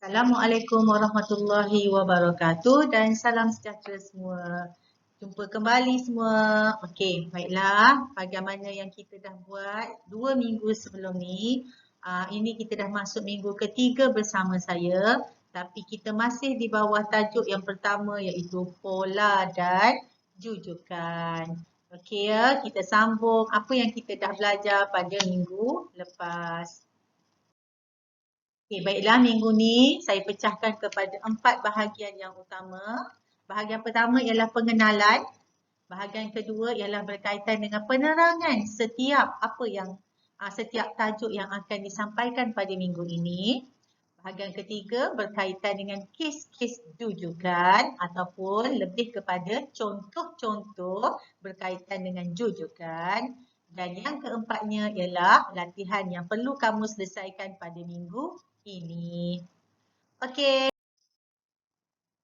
Assalamualaikum warahmatullahi wabarakatuh dan salam sejahtera semua. Jumpa kembali semua. Okey, baiklah. Bagaimana yang kita dah buat 2 minggu sebelum ni. Ini kita dah masuk minggu ketiga bersama saya. Tapi kita masih di bawah tajuk yang pertama iaitu pola dan jujukan. Okey ya, kita sambung apa yang kita dah belajar pada minggu lepas. Okay, baiklah minggu ni saya pecahkan kepada 4 bahagian yang utama. Bahagian pertama ialah pengenalan. Bahagian kedua ialah berkaitan dengan penerangan setiap tajuk yang akan disampaikan pada minggu ini. Bahagian ketiga berkaitan dengan kes-kes jujukan ataupun lebih kepada contoh-contoh berkaitan dengan jujukan. Dan yang keempatnya ialah latihan yang perlu kamu selesaikan pada minggu ini. Okey.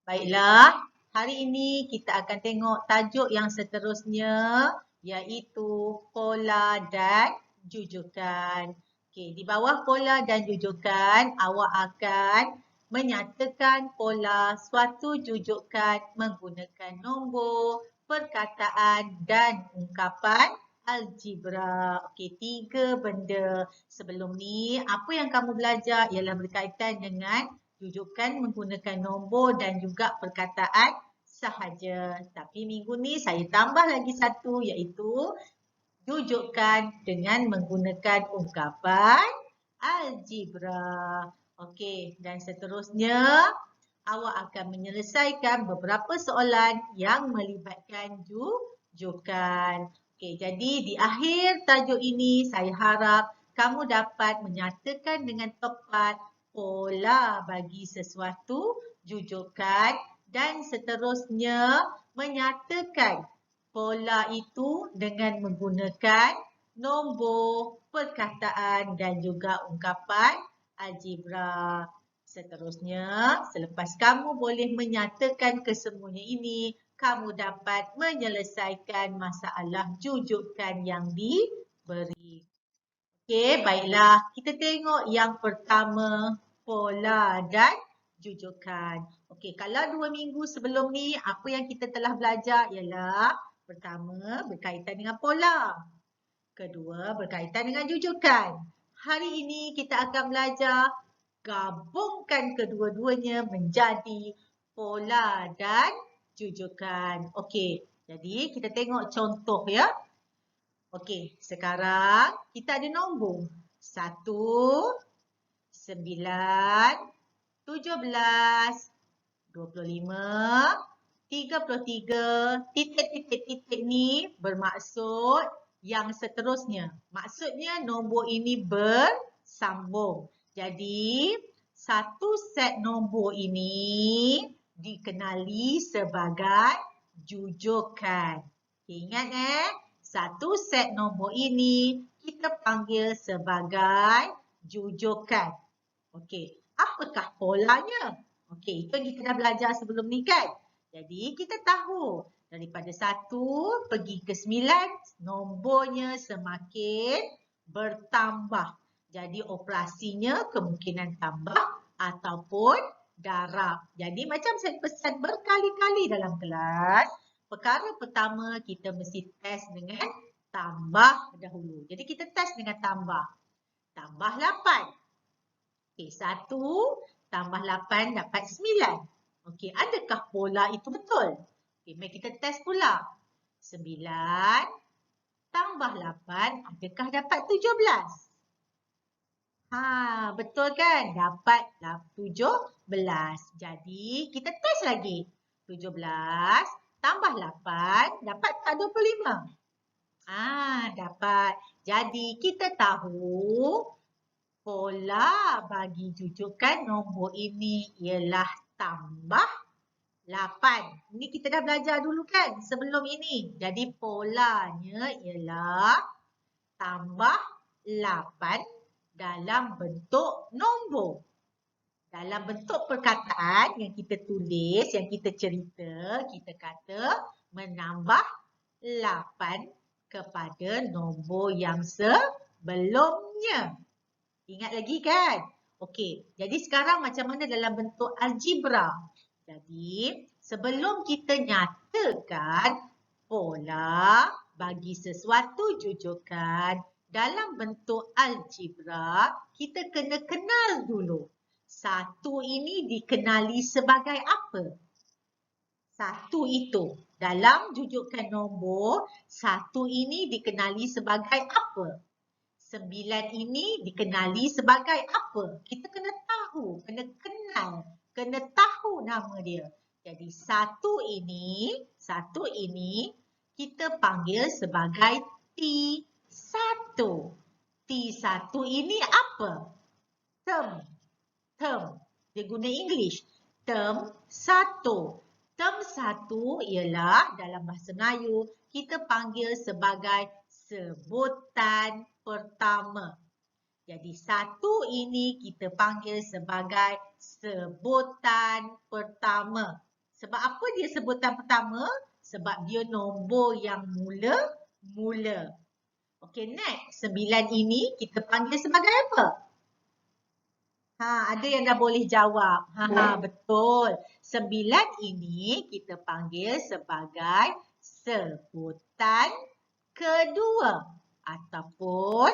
Baiklah, hari ini kita akan tengok tajuk yang seterusnya iaitu pola dan jujukan. Okey, di bawah pola dan jujukan, awak akan menyatakan pola suatu jujukan menggunakan nombor, perkataan dan ungkapan algebra. Okey, 3 benda. Sebelum ni, apa yang kamu belajar ialah berkaitan dengan jujukan menggunakan nombor dan juga perkataan sahaja. Tapi minggu ni saya tambah lagi satu iaitu jujukan dengan menggunakan ungkapan algebra. Okey, dan seterusnya awak akan menyelesaikan beberapa soalan yang melibatkan jujukan. Okey, jadi di akhir tajuk ini saya harap kamu dapat menyatakan dengan tepat pola bagi sesuatu jujukan dan seterusnya menyatakan pola itu dengan menggunakan nombor, perkataan dan juga ungkapan algebra. Seterusnya, selepas kamu boleh menyatakan kesemuanya ini, kamu dapat menyelesaikan masalah jujukan yang diberi. Okey, baiklah. Kita tengok yang pertama, pola dan jujukan. Okey, kalau 2 minggu sebelum ni, apa yang kita telah belajar ialah pertama, berkaitan dengan pola. Kedua, berkaitan dengan jujukan. Hari ini kita akan belajar gabungkan kedua-duanya menjadi pola dan jujukan. Okey, jadi kita tengok contoh ya. Okey, sekarang kita ada nombor 1, 9, 17, 25, 33, titik-titik-titik ni bermaksud yang seterusnya. Maksudnya nombor ini bersambung. Jadi, satu set nombor ini dikenali sebagai jujukan. Okay, ingat satu set nombor ini kita panggil sebagai jujukan. Okey, apakah polanya? Okey, itu yang kita dah belajar sebelum ni kan? Jadi kita tahu daripada 1 pergi ke 9 nombornya semakin bertambah. Jadi operasinya kemungkinan tambah ataupun darab. Jadi macam saya pesan berkali-kali dalam kelas, perkara pertama kita mesti test dengan tambah dahulu. Jadi kita test dengan tambah. Tambah 8. Okey, 1 tambah 8 dapat 9. Okey, adakah pola itu betul? Okey, mari kita test pula. 9 tambah 8 adakah dapat 17? Betul kan? Dapat 17. Jadi, kita test lagi. 17 tambah 8 dapat tak 25? Dapat. Jadi, kita tahu pola bagi jujukan nombor ini ialah tambah 8. Ini kita dah belajar dulu kan sebelum ini. Jadi, polanya ialah tambah 8 dalam bentuk nombor. Dalam bentuk perkataan yang kita tulis, yang kita cerita, kita kata menambah 8 kepada nombor yang sebelumnya. Ingat lagi kan? Okey, jadi sekarang macam mana dalam bentuk algebra? Jadi, sebelum kita nyatakan pola bagi sesuatu jujukan dalam bentuk algebra, kita kena kenal dulu. Satu ini dikenali sebagai apa? Satu itu. Dalam jujukan nombor, satu ini dikenali sebagai apa? 9 ini dikenali sebagai apa? Kita kena tahu, kena kenal, kena tahu nama dia. Jadi satu ini kita panggil sebagai T1. T1 ini apa? Term. Dia guna English. Term 1. Term 1 ialah dalam bahasa Melayu kita panggil sebagai sebutan pertama. Jadi satu ini kita panggil sebagai sebutan pertama. Sebab apa dia sebutan pertama? Sebab dia nombor yang mula. Okey, next. 9 ini kita panggil sebagai apa? Ada yang dah boleh jawab. Betul. 9 ini kita panggil sebagai sebutan kedua ataupun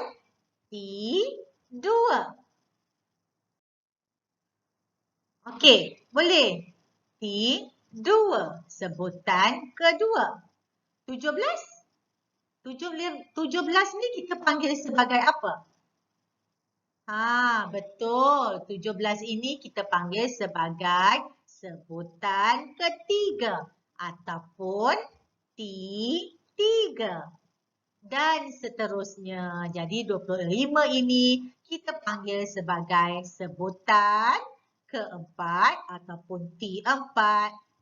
T2. Okey, boleh. T2, sebutan kedua. 17 ni kita panggil sebagai apa? Betul. 17 ini kita panggil sebagai sebutan ketiga ataupun T3. Dan seterusnya. Jadi 25 ini kita panggil sebagai sebutan keempat ataupun T4.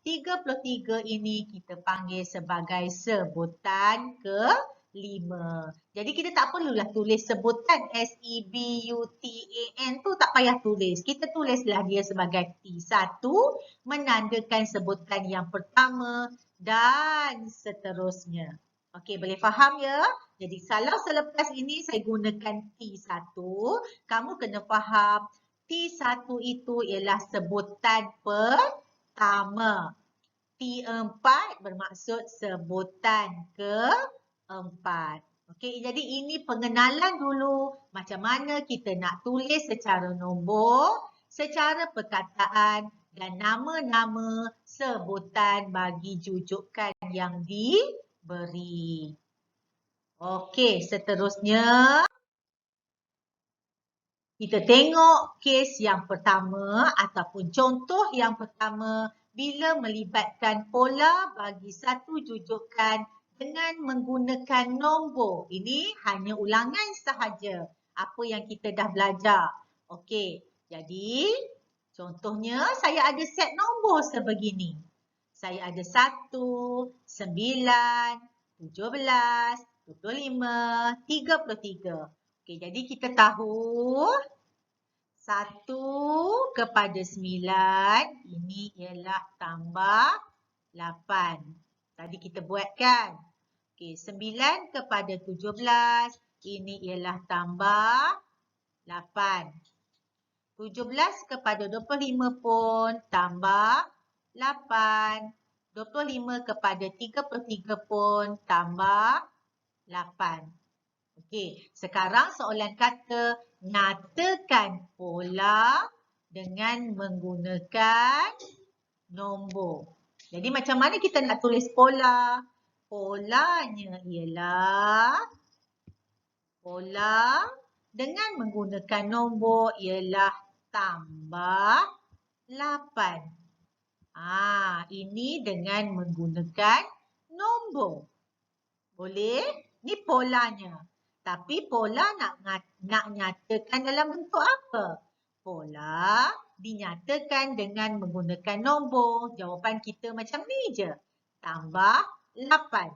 33 ini kita panggil sebagai sebutan kelima. Jadi kita tak perlulah tulis sebutan SEBUTAN tu, tak payah tulis. Kita tulislah dia sebagai T1 menandakan sebutan yang pertama dan seterusnya. Okey, boleh faham ya? Jadi kalau selepas ini saya gunakan T1, kamu kena faham T1 itu ialah sebutan pertama. T4 bermaksud sebutan keempat. Okey, jadi ini pengenalan dulu macam mana kita nak tulis secara nombor, secara perkataan dan nama-nama sebutan bagi jujukan yang diberi. Okey, seterusnya kita tengok kes yang pertama ataupun contoh yang pertama bila melibatkan pola bagi satu jujukan dengan menggunakan nombor. Ini hanya ulangan sahaja apa yang kita dah belajar. Okey, jadi contohnya saya ada set nombor sebegini. Saya ada 1, 9, 17, 25, 33. Okey, jadi kita tahu 1 kepada 9 ini ialah tambah 8. Tadi kita buat kan? Okey, 9 kepada 17 ini ialah tambah 8. 17 kepada 25 pun tambah 8. 25 kepada 33 pun tambah 8. Okey, sekarang soalan kata nyatakan pola dengan menggunakan nombor. Jadi macam mana kita nak tulis pola? Polanya ialah pola dengan menggunakan nombor ialah tambah 8. Ini dengan menggunakan nombor. Boleh? Ni polanya. Tapi pola nak nyatakan dalam bentuk apa? Pola dinyatakan dengan menggunakan nombor. Jawapan kita macam ni je. Tambah 8.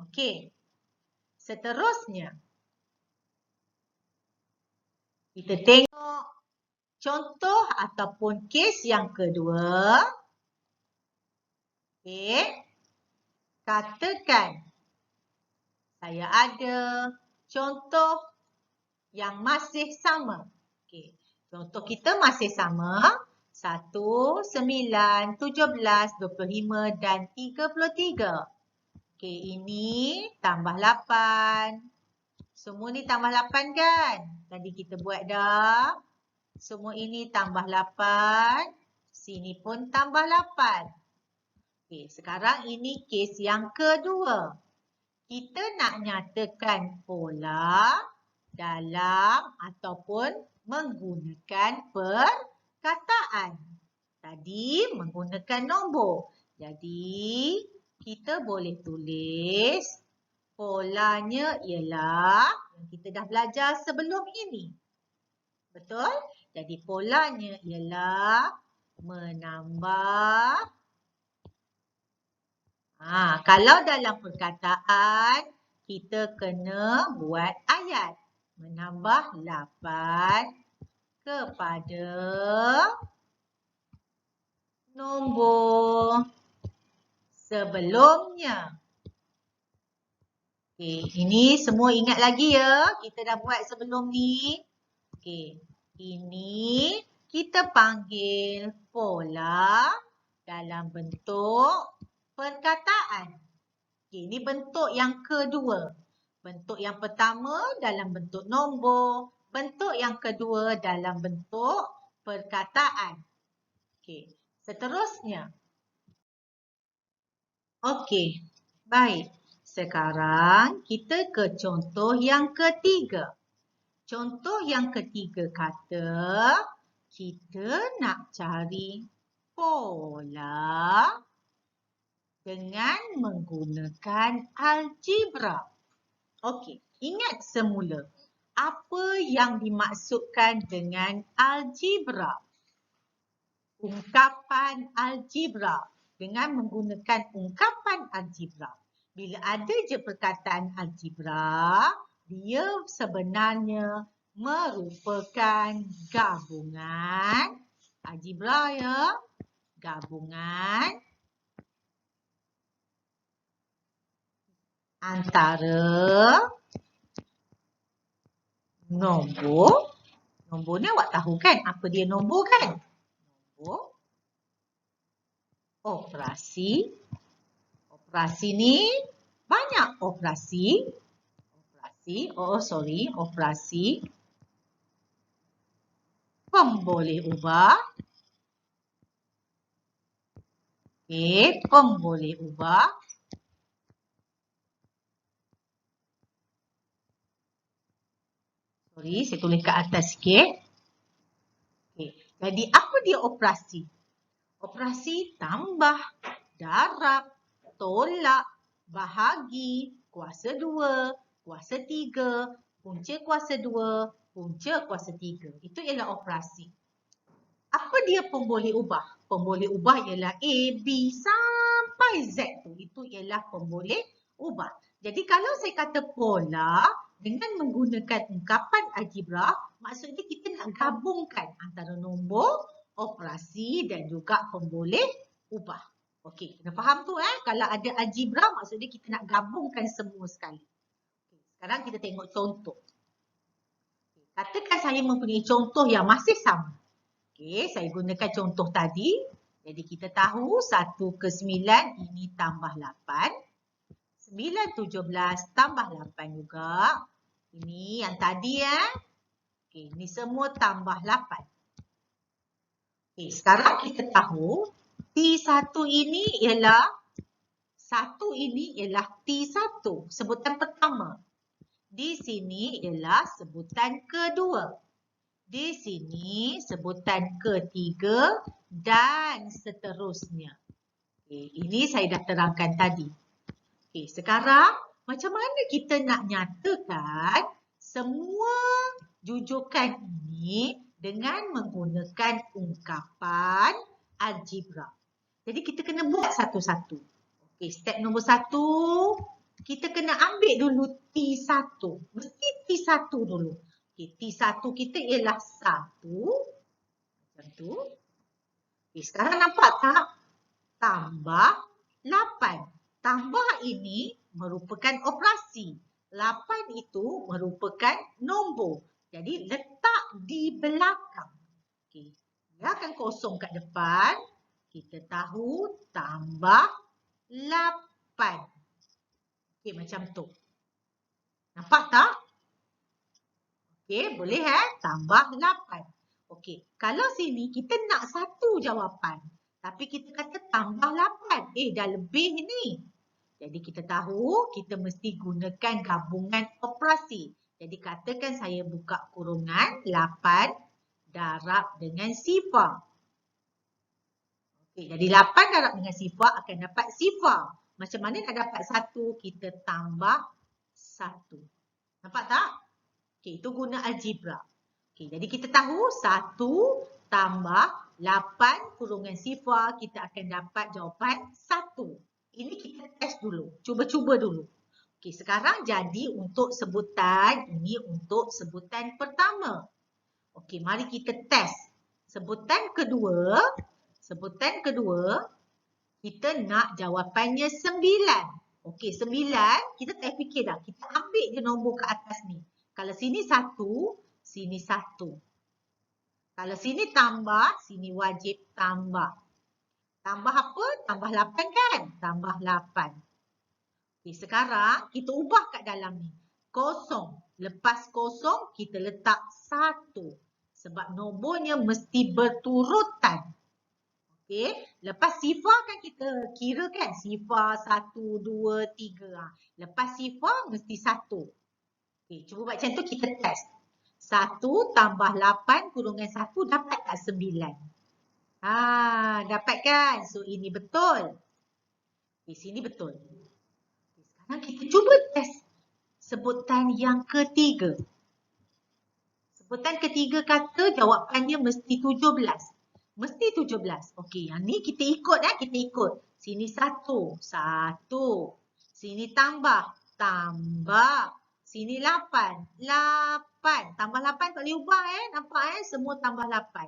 Okey. Seterusnya. Kita tengok contoh ataupun kes yang kedua. Okey. Katakan saya ada contoh yang masih sama. Okey. Contoh kita masih sama. 1, 9, 17, 25 dan 33. Okey, ini tambah 8. Semua ni tambah 8 kan? Tadi kita buat dah. Semua ini tambah 8. Sini pun tambah 8. Okey, sekarang ini kes yang kedua. Kita nak nyatakan pola dalam ataupun menggunakan perkataan. Tadi menggunakan nombor. Jadi, kita boleh tulis polanya ialah yang kita dah belajar sebelum ini. Betul? Jadi, polanya ialah menambah. Kalau dalam perkataan, kita kena buat ayat. Menambah 8 kepada nombor sebelumnya. Okey, ini semua ingat lagi ya. Kita dah buat sebelum ni. Okey, ini kita panggil pola dalam bentuk perkataan. Okey, ini bentuk yang kedua. Bentuk yang pertama dalam bentuk nombor. Bentuk yang kedua dalam bentuk perkataan. Okey, seterusnya. Okey, baik. Sekarang kita ke contoh yang ketiga. Contoh yang ketiga kata kita nak cari pola dengan menggunakan algebra. Okey, ingat semula. Apa yang dimaksudkan dengan algebra? Ungkapan algebra. Dengan menggunakan ungkapan algebra. Bila ada je perkataan algebra, dia sebenarnya merupakan gabungan. Algebra ya. Gabungan antara nombor. Nombor ni awak tahu kan apa dia nombor kan? Nombor. Operasi. Operasi ni banyak operasi. Operasi pemboleh ubah. Okey, pemboleh ubah. Saya tulis ke atas sikit. Okey, jadi apa dia operasi? Operasi tambah, darab, tolak, bahagi, kuasa 2, kuasa 3, punca kuasa 2, punca kuasa 3. Itu ialah operasi. Apa dia pemboleh ubah? Pemboleh ubah ialah A, B sampai Z tu. Itu ialah pemboleh ubah. Jadi kalau saya kata pola dengan menggunakan ungkapan algebra, maksudnya kita nak gabungkan antara nombor, operasi dan juga pemboleh ubah. Okey, kena faham tu Kalau ada algebra maksudnya kita nak gabungkan semua sekali. Okay, sekarang kita tengok contoh. Katakan saya mempunyai contoh yang masih sama. Okey, saya gunakan contoh tadi. Jadi kita tahu 1 ke 9 ini tambah 8. 9, 17 tambah 8 juga. Ini yang tadi Okey, ini semua tambah 8. Okey, sekarang kita tahu T1 ini ialah T1, sebutan pertama. Di sini ialah sebutan kedua. Di sini sebutan ketiga dan seterusnya. Okey, ini saya dah terangkan tadi. Okey, sekarang macam mana kita nak nyatakan semua jujukan ini dengan menggunakan ungkapan algebra. Jadi kita kena buat satu-satu. Okey, step nombor 1, kita kena ambil dulu T1. Mesti T1 dulu. Okey, T1 kita ialah 1. Macam tu. Okey, sekarang nampak tak? Tambah 8. Tambah ini merupakan operasi. 8 itu merupakan nombor. Jadi letak di belakang. Okey. Biarkan kosong kat depan. Kita tahu tambah 8. Okey, macam tu. Nampak tak? Okey, boleh tambah 8. Okey, kalau sini kita nak satu jawapan. Tapi kita kata tambah 8. Dah lebih ni. Jadi kita tahu kita mesti gunakan gabungan operasi. Jadi katakan saya buka kurungan 8 darab dengan sifar. Okey, jadi 8 darab dengan sifar akan dapat sifar. Macam mana nak dapat 1? Kita tambah 1. Nampak tak? Okey, itu guna algebra. Okey, jadi kita tahu 1 tambah 8 kurungan sifar, kita akan dapat jawapan 1. Ini kita test dulu. Cuba-cuba dulu. Okey, sekarang jadi untuk sebutan. Ini untuk sebutan pertama. Okey, mari kita test. Sebutan kedua. Sebutan kedua. Kita nak jawapannya 9. Okey, 9. Kita tak fikir dah. Kita ambil je nombor ke atas ni. Kalau sini 1, sini 1. Kalau sini tambah, sini wajib tambah. Tambah apa? Tambah 8 kan? Tambah 8. Okay, sekarang kita ubah kat dalam ni. Kosong. Lepas kosong, kita letak 1. Sebab nombornya mesti berturutan. Okay. Lepas sifar kan kita kira kan? Sifar 1, 2, 3. Lepas sifar mesti 1. Okay, cuba buat macam tu kita test. 1 tambah 8 kurungan 1 dapat tak 9? Dapat kan? So, ini betul. Di sini betul. Sekarang kita cuba test sebutan yang ketiga. Sebutan ketiga kata jawapannya mesti 17. Mesti 17. Okey, yang ni kita ikut kita ikut. Sini 1. 1. Sini tambah. Tambah. Sini 8. 8. Tambah 8 tak boleh ubah Nampak semua tambah 8.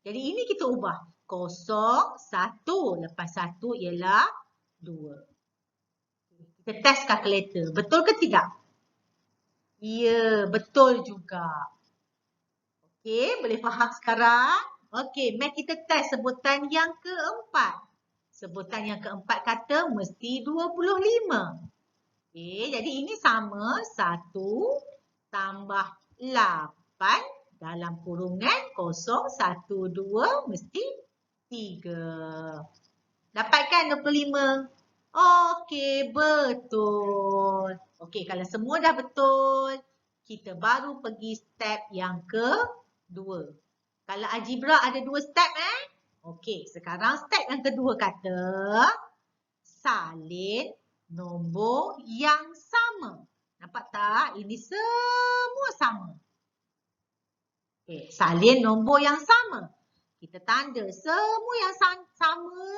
Jadi ini kita ubah. 0, 1. Lepas 1 ialah 2. Kita test kalkulator. Betul ke tidak? Ya, betul juga. Okey, boleh faham sekarang? Okey, mari kita test sebutan yang keempat. Sebutan yang keempat kata mesti 25. Okey, jadi ini sama. 1 tambah 8. Dalam kurungan 0, 1, 2 mesti 3. Dapatkan 25? Okey, betul. Okey, kalau semua dah betul, kita baru pergi step yang kedua. Kalau algebra ada 2 step Okey, sekarang step yang kedua kata salin nombor yang sama. Nampak tak? Ini semua sama. Okay, salin nombor yang sama. Kita tanda semua yang sama,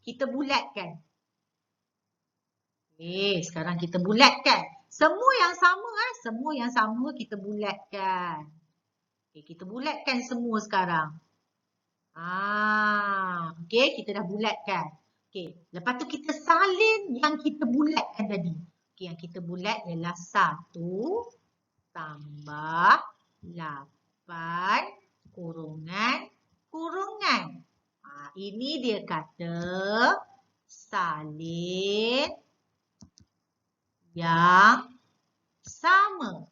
kita bulatkan. Okay, sekarang kita bulatkan. Semua yang sama kita bulatkan. Okay, kita bulatkan semua sekarang. Okay, kita dah bulatkan. Okay, lepas tu kita salin yang kita bulatkan tadi. Okay, yang kita bulat ialah 1 tambah 8 kurungan. Ini dia kata salin yang sama.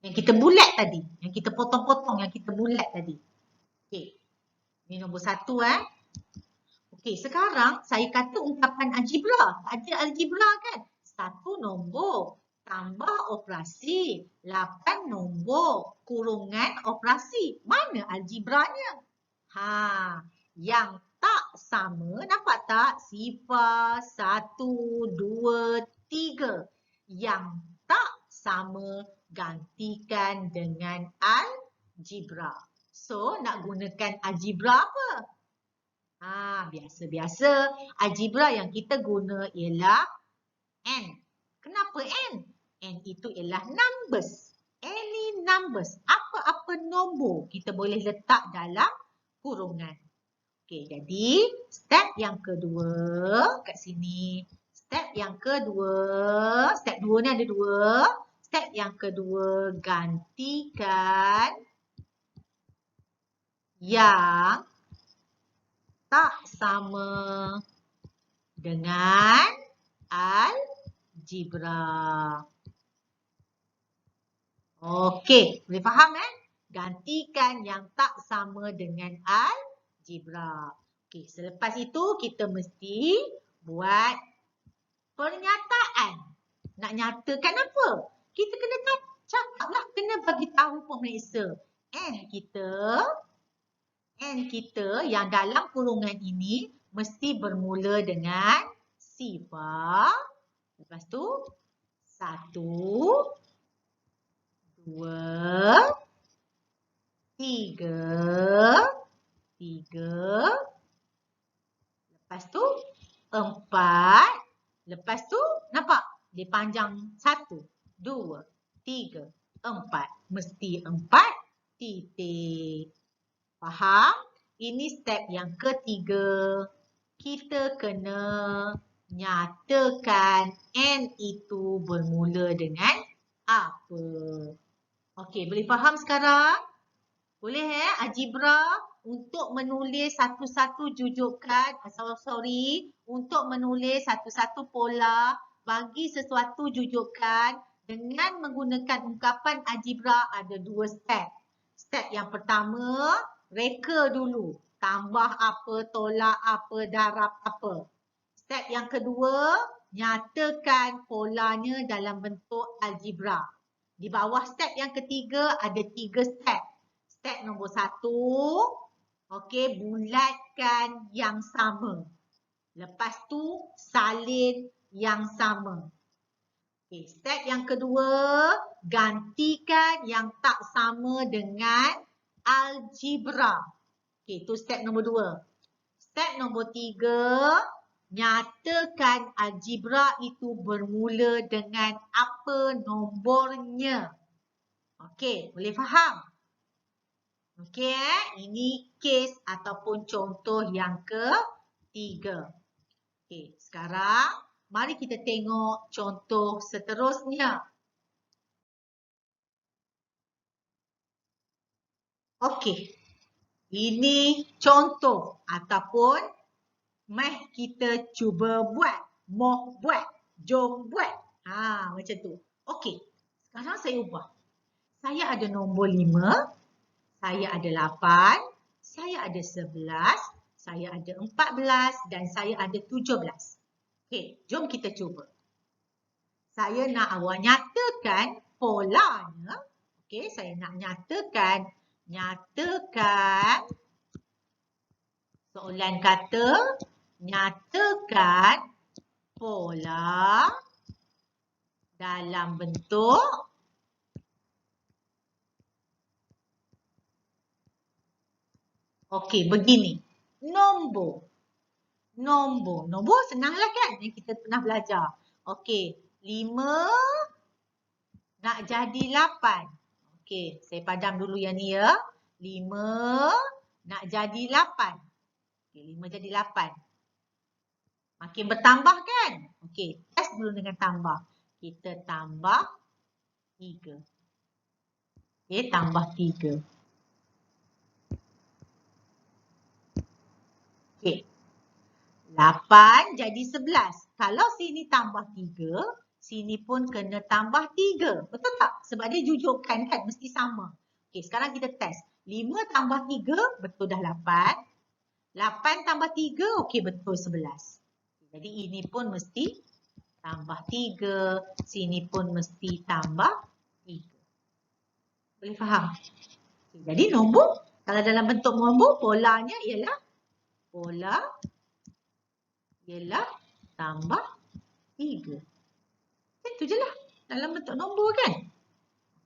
Yang kita bulat tadi. Yang kita potong-potong, yang kita bulat tadi. Okey. Ini nombor 1 Okey, sekarang saya kata ungkapan algebra. Ada algebra kan? 1 nombor. Tambah operasi, 8 nombor, kurungan operasi. Mana algebranya? Yang tak sama, nampak tak? Sifar 1, 2, 3. Yang tak sama, gantikan dengan algebra. So, nak gunakan algebra apa? Biasa-biasa algebra yang kita guna ialah N. Kenapa N? N itu ialah numbers. Any numbers. Apa-apa nombor kita boleh letak dalam kurungan. Okey, jadi step yang kedua kat sini. Step yang kedua. Step 2 ni ada 2. Step yang kedua gantikan yang tak sama dengan algebra. Okey, boleh faham Gantikan yang tak sama dengan algebra. Okey, selepas itu kita mesti buat pernyataan. Nak nyatakan apa? Kita kena cakap lah, kena bagi tahu pemeriksa. N kita yang dalam kurungan ini mesti bermula dengan sifar. Lepas tu 1, 2, 3. Lepas tu 4. Lepas tu nampak dia panjang 1, 2, 3, 4. Mesti 4 titik. Faham? Ini step yang ketiga. Kita kena nyatakan N itu bermula dengan apa. Okey, boleh faham sekarang? Boleh algebra untuk menulis satu-satu jujukan, untuk menulis satu-satu pola bagi sesuatu jujukan dengan menggunakan ungkapan algebra ada 2 step. Step yang pertama, reka dulu. Tambah apa, tolak apa, darab apa. Step yang kedua, nyatakan polanya dalam bentuk algebra. Di bawah step yang ketiga ada 3 step. Step nombor 1, okey, bulatkan yang sama. Lepas tu, salin yang sama. Okay, step yang kedua, gantikan yang tak sama dengan algebra. Okay, itu step nombor 2. Step nombor 3, nyatakan algebra itu bermula dengan apa nombornya. Okey, boleh faham? Okey, ini kes ataupun contoh yang ketiga. Okey, sekarang mari kita tengok contoh seterusnya. Okey, ini contoh ataupun mari kita cuba buat. Mau buat, jom buat. Macam tu. Okey, sekarang saya ubah. Saya ada nombor 5, saya ada 8, saya ada 11, saya ada 14 dan saya ada 17. Okey, jom kita cuba. Saya nak awak nyatakan polanya. Okey, saya nak nyatakan soalan kata nyatakan pola dalam bentuk begini. Nombor senanglah kan yang kita pernah belajar. Okey, 5 nak jadi 8. Okey, saya padam dulu yang ni ya. 5 nak jadi 8. Okey, 5 jadi 8. Makin bertambah kan? Okey, test dulu dengan tambah. Kita tambah 3. Okey, tambah 3. Okey. 8 jadi 11. Kalau sini tambah 3, sini pun kena tambah 3. Betul tak? Sebab dia jujukan kan, mesti sama. Okey, sekarang kita test. 5 tambah 3, betul dah 8. 8 tambah 3, okey betul 11. Jadi ini pun mesti tambah 3. Sini pun mesti tambah 3. Boleh faham? Okay, jadi nombor, kalau dalam bentuk nombor, polanya ialah tambah 3. Itu je lah dalam bentuk nombor kan?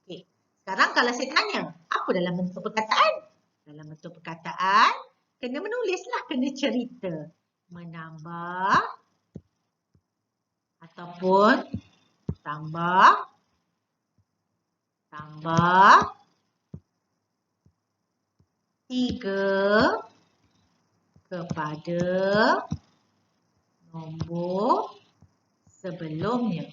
Okey. Sekarang kalau saya tanya, apa dalam bentuk perkataan? Dalam bentuk perkataan, kena menulislah, kena cerita. Menambah ataupun tambah tambah 3 kepada nombor sebelumnya.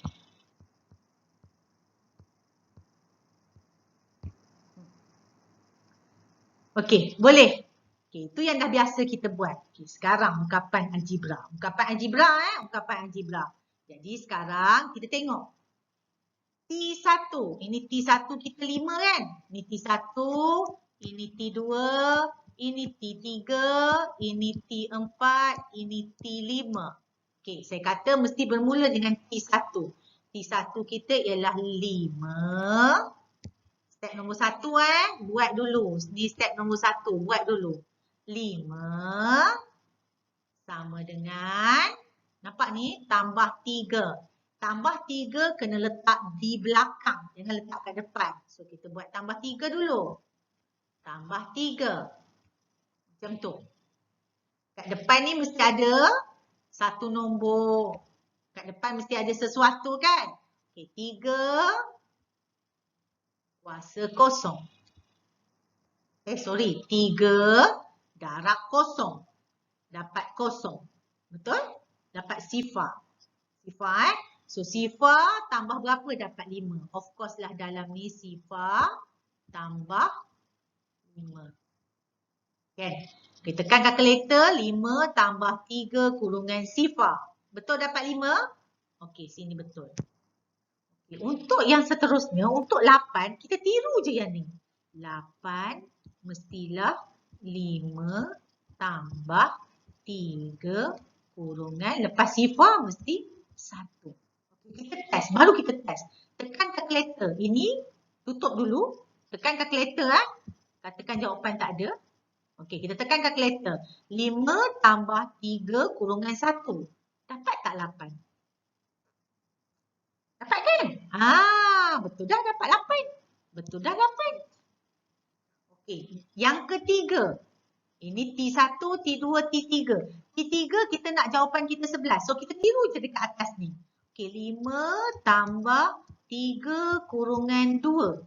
Okey, boleh. Okey, itu yang dah biasa kita buat. Okey, sekarang ungkapan algebra. Ungkapan algebra. Jadi sekarang kita tengok. T1. Ini T1 kita 5 kan? Ini T1, ini T2, ini T3, ini T4, ini T5. Okey, saya kata mesti bermula dengan T1. T1 kita ialah 5. Step nombor 1 buat dulu. Ni step nombor 1, buat dulu. 5 sama dengan, nampak ni, tambah 3. Tambah 3 kena letak di belakang. Jangan letak kat depan. So, kita buat tambah 3 dulu. Tambah 3. Macam tu. Kat depan ni mesti ada satu nombor. Kat depan mesti ada sesuatu kan? Okay, 3 kuasa kosong. 3 darab kosong. Dapat kosong. Betul? Dapat sifar. Sifar So sifar tambah berapa dapat 5. Of course lah dalam ni sifar tambah 5. Kan? Okay, tekan kalkulator 5 tambah 3 kurungan sifar. Betul dapat 5? Okey, sini betul. Okay, untuk yang seterusnya, untuk 8, kita tiru je yang ni. 8 mestilah 5 tambah 3 kurungan, lepas sifar mesti 1. Okay, kita test, baru kita test. Tekan kalkulator. Ini tutup dulu. Tekan kalkulator. Katakan jawapan tak ada. Okey, kita tekan kalkulator. 5 tambah 3 kurungan 1. Dapat tak 8? Dapat kan? Betul dah dapat 8. Betul dah 8. Okey, yang ketiga. Ini T1, T2, T3. T3 kita nak jawapan kita 11. So kita tiru je dekat atas ni. Okey, 5 tambah 3 kurungan 2.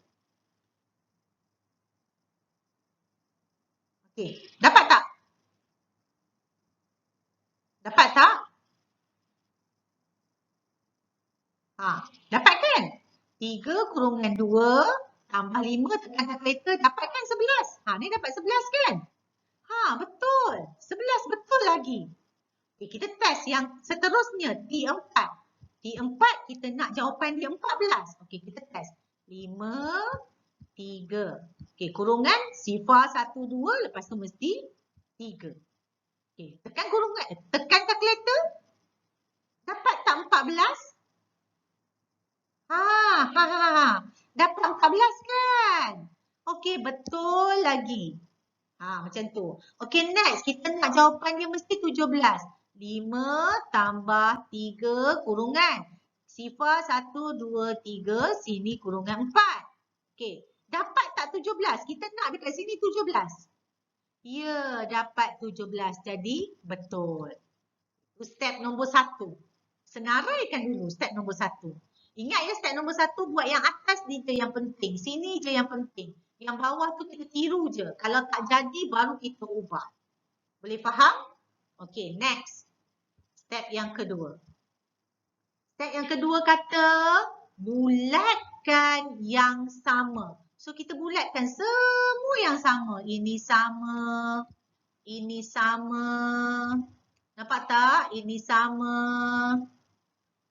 Okey, dapat tak? Dapat tak? Dapat kan? 3 kurungan 2 tambah 5 tekan kalkulator dapat kan 11? Ni dapat 11 kan? Betul. 11 betul lagi. Okay, kita test yang seterusnya T4. T4 kita nak jawapan dia 14. Okey, kita test. 5, 3. Okey, kurungan sifar 1, 2 lepas tu mesti 3. Okey, tekan kurungan, tekan kalkulator. Dapat tak 14? Dapat 14 kan? Okey, betul lagi. Macam tu. Okey, next. Kita nak jawapan dia mesti 17. 5 tambah 3 kurungan. Sifar 1, 2, 3. Sini kurungan 4. Okey. Dapat tak 17? Kita nak dekat sini 17. Ya, dapat 17. Jadi, betul. Step nombor 1. Senaraikan dulu step nombor 1. Ingat ya, step nombor 1 buat yang atas ni je yang penting. Sini je yang penting. Yang bawah tu kita tiru je. Kalau tak jadi, baru kita ubah. Boleh faham? Okey, next. Step yang kedua. Step yang kedua kata, bulatkan yang sama. So, kita bulatkan semua yang sama. Ini sama. Ini sama. Nampak tak? Ini sama.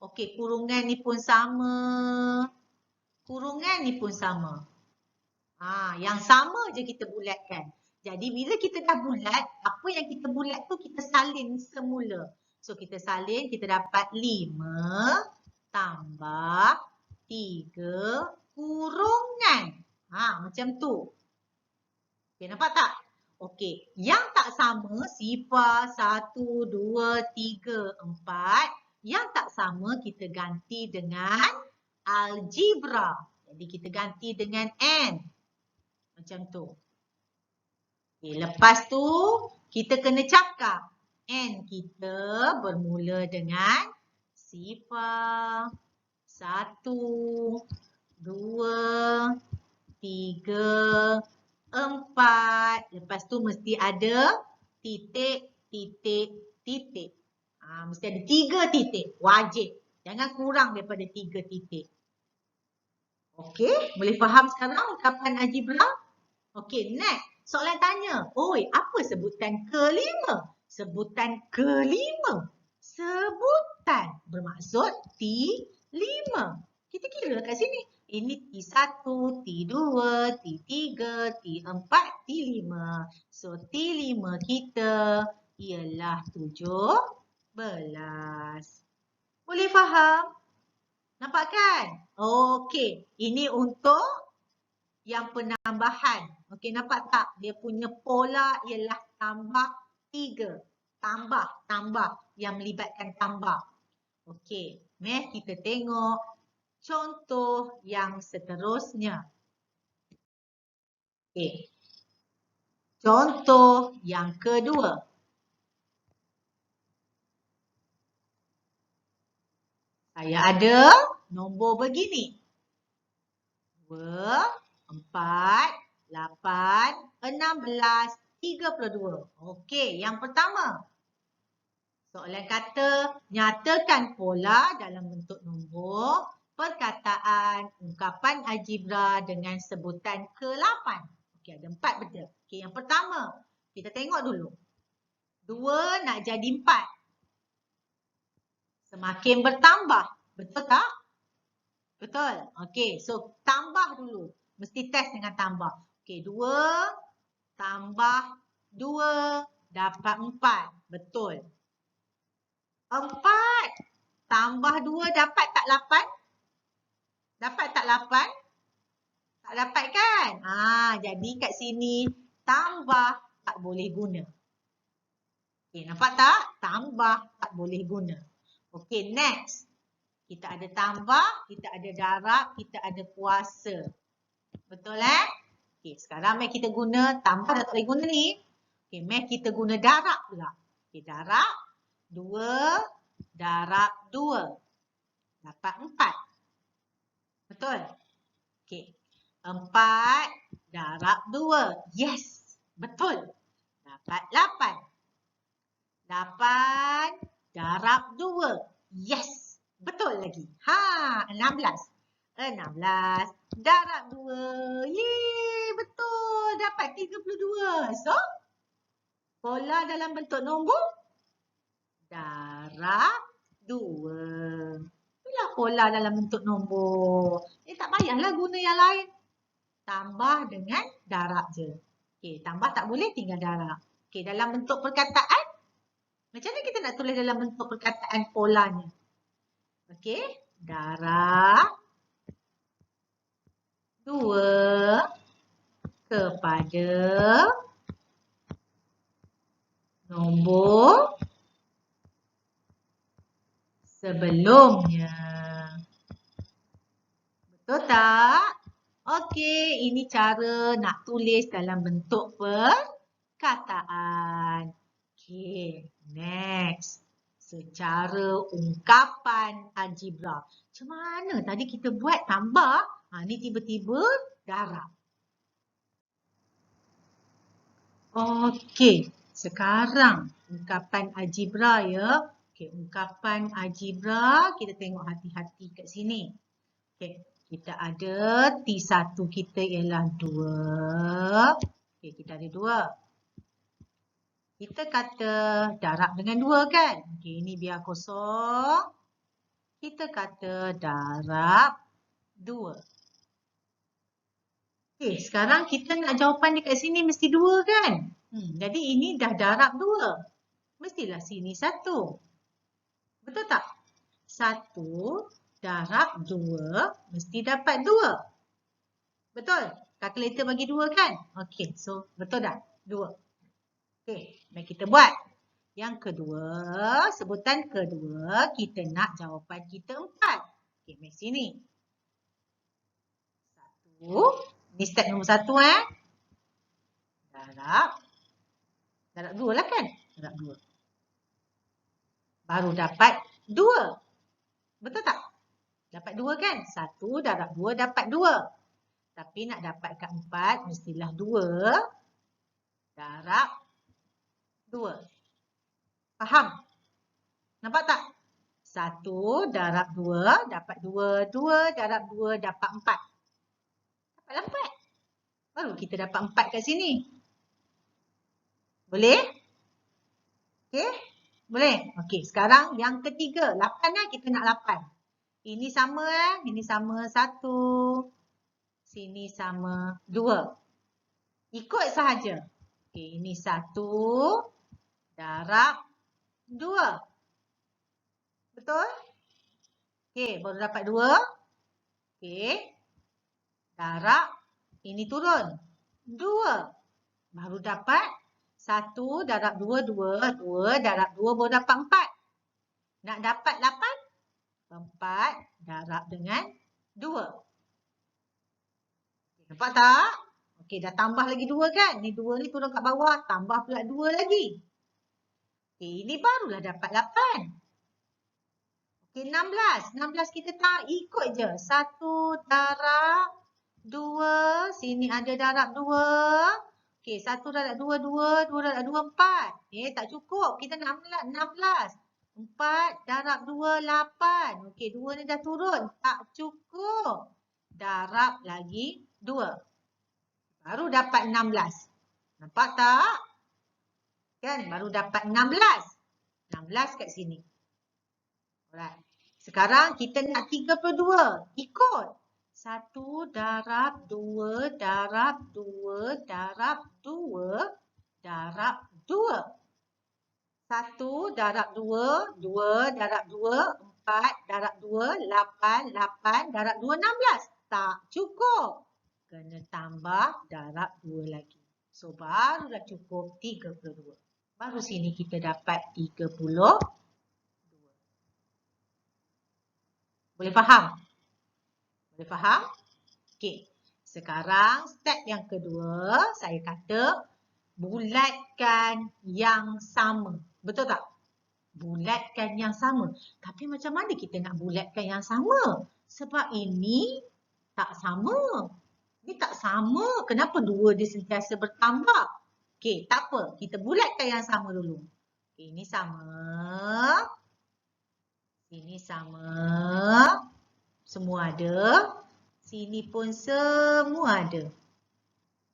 Okey, kurungan ni pun sama. Kurungan ni pun sama. Yang sama je kita bulatkan. Jadi bila kita dah bulat, apa yang kita bulat tu kita salin semula. So kita salin, kita dapat 5 tambah 3 kurungan. Macam tu. Okay, nampak tak? Okey, yang tak sama sifar 1, 2, 3, 4. Yang tak sama kita ganti dengan algebra. Jadi kita ganti dengan N. Macam tu. Okay, lepas tu kita kena cakap N kita bermula dengan sifar 1, 2, 3, 4. Lepas tu mesti ada titik, titik, titik. Mesti ada 3 titik. Wajib. Jangan kurang daripada 3 titik. Okey, boleh faham sekarang ungkapan algebra? Okey, next. Soalan tanya, oi, apa sebutan kelima? Sebutan kelima. Sebutan bermaksud T5. Kita kira kat sini. Ini T1, T2, T3, T4, T5. So, T5 kita ialah 17. Boleh faham? Nampak kan? Okey, ini untuk yang penambahan. Okey, nampak tak? Dia punya pola ialah tambah 3. Tambah yang melibatkan tambah. Okey, kita tengok contoh yang seterusnya. Okey. Contoh yang kedua. Saya ada nombor begini. 2, 4, 8, 16, 32. Okey, yang pertama. Soalan kata, nyatakan pola dalam bentuk nombor, perkataan, ungkapan algebra dengan sebutan ke-8. Okey, ada 4 benda. Okey, yang pertama, kita tengok dulu. 2 nak jadi 4. Semakin bertambah. Betul tak? Betul. Okey, so tambah dulu. Mesti test dengan tambah. Okey, 2 tambah 2 dapat 4. Betul. 4 tambah 2 dapat tak 8? Dapat tak 8? Tak dapat kan? Jadi kat sini tambah tak boleh guna. Okey, nampak tak? Tambah tak boleh guna. Okey, next. Kita ada tambah, kita ada darab, kita ada kuasa. Betul Okey, sekarang mari kita guna tambah tak boleh guna ni. Okey, mari kita guna darab pula. Okey, darab 2 darab 2 dapat 4. Betul? Okey. 4 darab 2. Yes. Betul. Dapat 8. 8 darab 2. Yes. Betul lagi. 16. 16 darab 2. Yeay. Betul. Dapat 32. So, pola dalam bentuk nombor darab 2. Itulah pola dalam bentuk nombor. Tak payahlah guna yang lain. Tambah dengan darab je. Okey, tambah tak boleh, tinggal darab. Okey, dalam bentuk perkataan, macam mana kita nak tulis dalam bentuk perkataan polanya? Okey, darab 2 kepada nombor sebelumnya. Betul tak? Okey, ini cara nak tulis dalam bentuk perkataan. Okey, next. Secara ungkapan algebra. Macam mana tadi kita buat tambah? Ni tiba-tiba darab. Okey, sekarang ungkapan algebra ya. Okey, ungkapan algebra kita tengok hati-hati kat sini. Okey. Kita ada T1 kita ialah 2. Okey, kita ada 2. Kita kata darab dengan 2 kan? Okey, ini biar kosong. Kita kata darab 2. Okey, sekarang kita nak jawapan dekat sini mesti 2 kan? Jadi ini dah darab 2. Mestilah sini 1. Betul tak? 1 darab 2 mesti dapat 2. Betul? Kalkulator bagi 2 kan? Okey, so betul dah? 2. Okey, mari kita buat. Yang kedua, sebutan kedua, kita nak jawapan kita 4. Okey, mari sini. 1. Ni step nombor 1 Darab 2 lah kan? Darab 2. Baru dapat 2. Betul tak? Dapat 2 kan? 1 darab 2 dapat 2. Tapi nak dapatkan 4 mestilah 2 darab 2. Faham? Nampak tak? 1 darab 2 dapat 2. 2 darab 2 dapat 4. Dapatlah 4. Baru kita dapat 4 kat sini. Boleh? Okey? Boleh? Okey, sekarang yang ketiga. 8 kan? Kita nak 8. Ini sama Ini sama 1. Sini sama 2. Ikut sahaja. Okey, ini 1 darab 2. Betul? Okey, baru dapat 2. Okey. Darab. Ini turun. 2. Baru dapat 1 darab 2, 2. 2 darab 2 baru dapat 4. Nak dapat 8? 4 darab dengan 2. Nampak tak? Okey, dah tambah lagi 2 kan? Ni 2 ni turun kat bawah. Tambah pula 2 lagi. Okey, ini barulah dapat 8. Okey, 16. 16 kita tak ikut je. 1 darab 2. Sini ada darab 2. Okey, 1 darab 2, 2. 2 darab 2, 4. Tak cukup. Kita nak 16. 4 darab 2, 8. Okey, 2 ni dah turun. Tak cukup. Darab lagi 2. Baru dapat 16. Nampak tak? Kan? Baru dapat 16. 16 kat sini. Alright. Sekarang kita nak 32. Ikut. 1 darab 2 darab 2 darab 2 darab 2. 1 darab 2, 2 darab 2, 4 darab 2, 8, 8 darab 2, 16. Tak cukup. Kena tambah darab 2 lagi. So, barulah cukup 32. Baru sini kita dapat 32. Boleh faham? Boleh faham? Okey. Sekarang step yang kedua, saya kata bulatkan yang sama. Betul tak? Bulatkan yang sama. Tapi macam mana kita nak bulatkan yang sama? Sebab ini tak sama. Ini tak sama. Kenapa 2 dia sentiasa bertambah? Okey, tak apa. Kita bulatkan yang sama dulu. Okay, ini sama. Ini sama. Semua ada. Sini pun semua ada.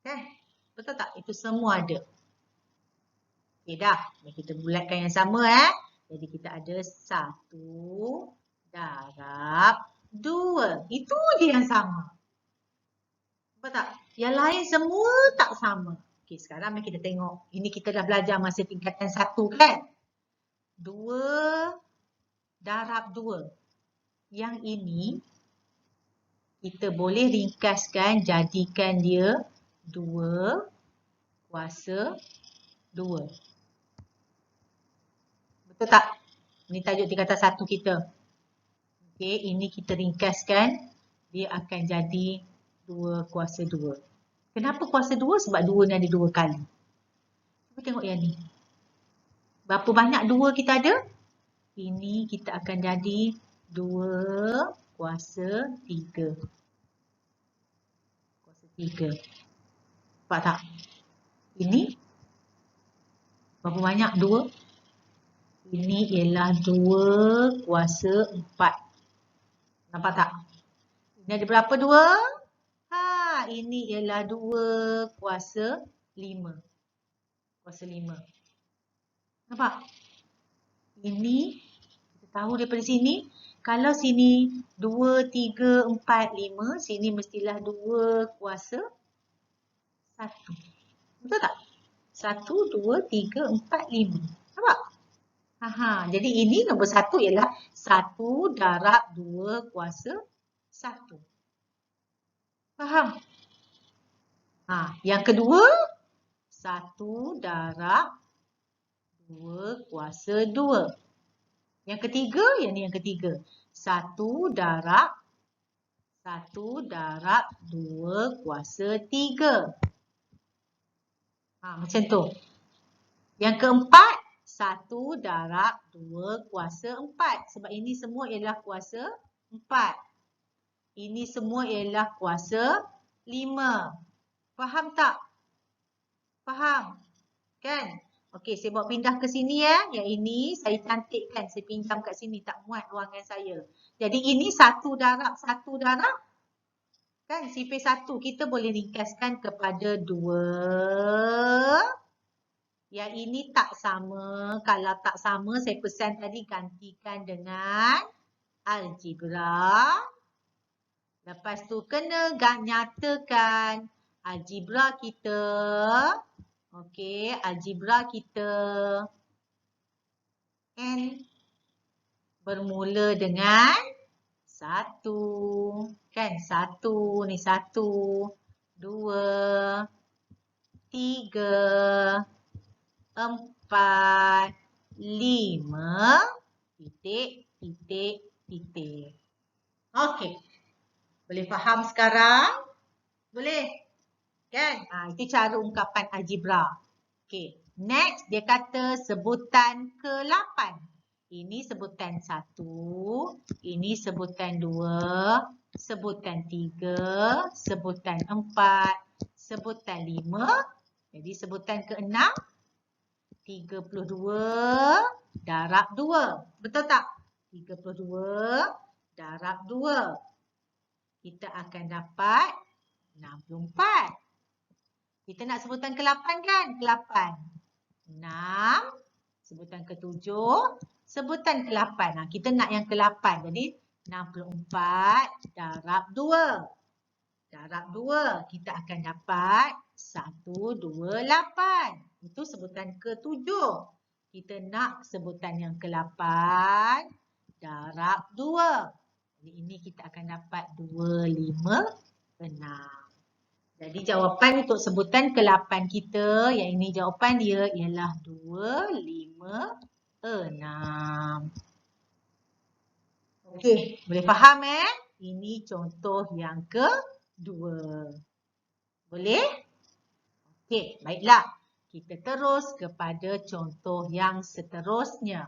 Okay? Betul tak? Itu semua ada. Okey dah. Kita bulatkan yang sama Jadi kita ada 1 darab 2. Itu je yang sama. Betul tak? Yang lain semua tak sama. Okey, sekarang mari kita tengok. Ini kita dah belajar masa tingkatan 1 kan? 2 darab 2. Yang ini kita boleh ringkaskan, jadikan dia 2 kuasa 2. Betul tak? Ini tajuk tingkatan 1 kita. Okey, ini kita ringkaskan. Dia akan jadi 2 kuasa 2. Kenapa kuasa 2? Sebab 2 ni ada 2 kali. Cuba tengok yang ni. Berapa banyak 2 kita ada? Ini kita akan jadi 2 kuasa 3. Kuasa 3. Nampak tak? Ini berapa banyak 2? Ini ialah 2 kuasa 4. Nampak tak? Ini ada berapa 2? Ini ialah 2 kuasa 5. Kuasa 5. Nampak? Ini, kita tahu daripada sini, kalau sini 2, 3, 4, 5, sini mestilah 2 kuasa 1. Betul tak? 1, 2, 3, 4, 5. Nampak? Jadi ini nombor 1 ialah 1 darab 2 kuasa 1. Faham? Yang kedua, 1 darab 2 kuasa 2. Yang ketiga, yang ketiga. 1 darab 2 kuasa 3. Macam tu. Yang keempat, 1 darab 2 kuasa 4. Sebab ini semua ialah kuasa 4. Ini semua ialah kuasa 5. Faham tak? Faham? Kan? Okey, saya bawa pindah ke sini Yang ini saya cantikkan, saya pinjam kat sini, tak muat ruangan saya. Jadi ini 1 darab 1 darab. Kan sifar 1 kita boleh ringkaskan kepada 2 Yang ini tak sama. Kalau tak sama, saya pesan tadi gantikan dengan algebra. Lepas tu kena nyatakan algebra kita. Okey, algebra kita N bermula dengan 1. Kan? 1 ni 1, 2, 3, 4, 5, titik, titik, titik. Okey. Boleh faham sekarang? Boleh? Kan? Itu cara ungkapan algebra. Okey. Next, dia kata sebutan ke-8. Ini sebutan 1, ini sebutan 2, sebutan 3, sebutan 4, sebutan 5. Jadi sebutan ke-6, 32 darab 2. Betul tak? 32 darab 2. Kita akan dapat 64. Kita nak sebutan ke-8 kan? Ke-8. 6. Sebutan ke-7. Sebutan ke-8. Kita nak yang ke-8. Jadi 64 darab 2. Darab 2. Kita akan dapat 128. Itu sebutan ke-7. Kita nak sebutan yang ke-8 darab 2. Jadi ini kita akan dapat 256. Jadi jawapan untuk sebutan ke-8 kita, yang ini jawapan dia ialah 256. Okey, boleh faham Ini contoh yang kedua. Boleh? Okey, baiklah. Kita terus kepada contoh yang seterusnya.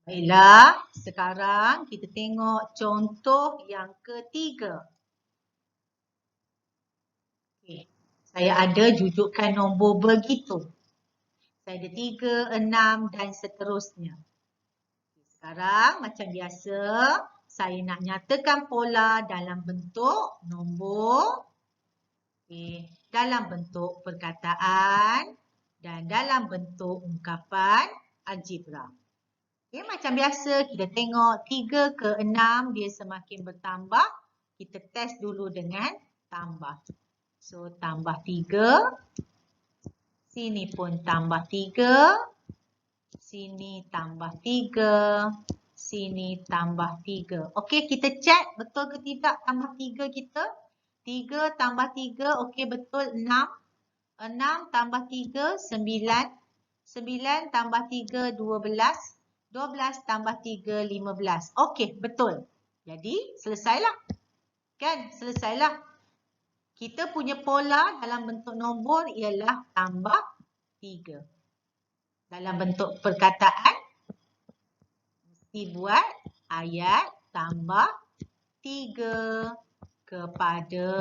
Baiklah, sekarang kita tengok contoh yang ketiga. Okay. Saya ada jujukan nombor begitu. Saya ada 3, 6 dan seterusnya. Sekarang macam biasa, saya nak nyatakan pola dalam bentuk nombor, dalam bentuk perkataan dan dalam bentuk ungkapan algebra. Macam biasa kita tengok 3 ke 6 dia semakin bertambah. Kita test dulu dengan tambah. So, tambah 3. Sini pun tambah 3. Sini tambah 3. Sini tambah 3. Okey, kita check betul ke tidak tambah 3 kita. 3 tambah 3, okey betul 6. 6 tambah 3, 9. 9 tambah 3, 12. 12 tambah 3, 15. Okey, betul. Jadi, selesailah. Kan? Selesailah. Kita punya pola dalam bentuk nombor ialah tambah 3. Dalam bentuk perkataan, mesti buat ayat tambah 3 kepada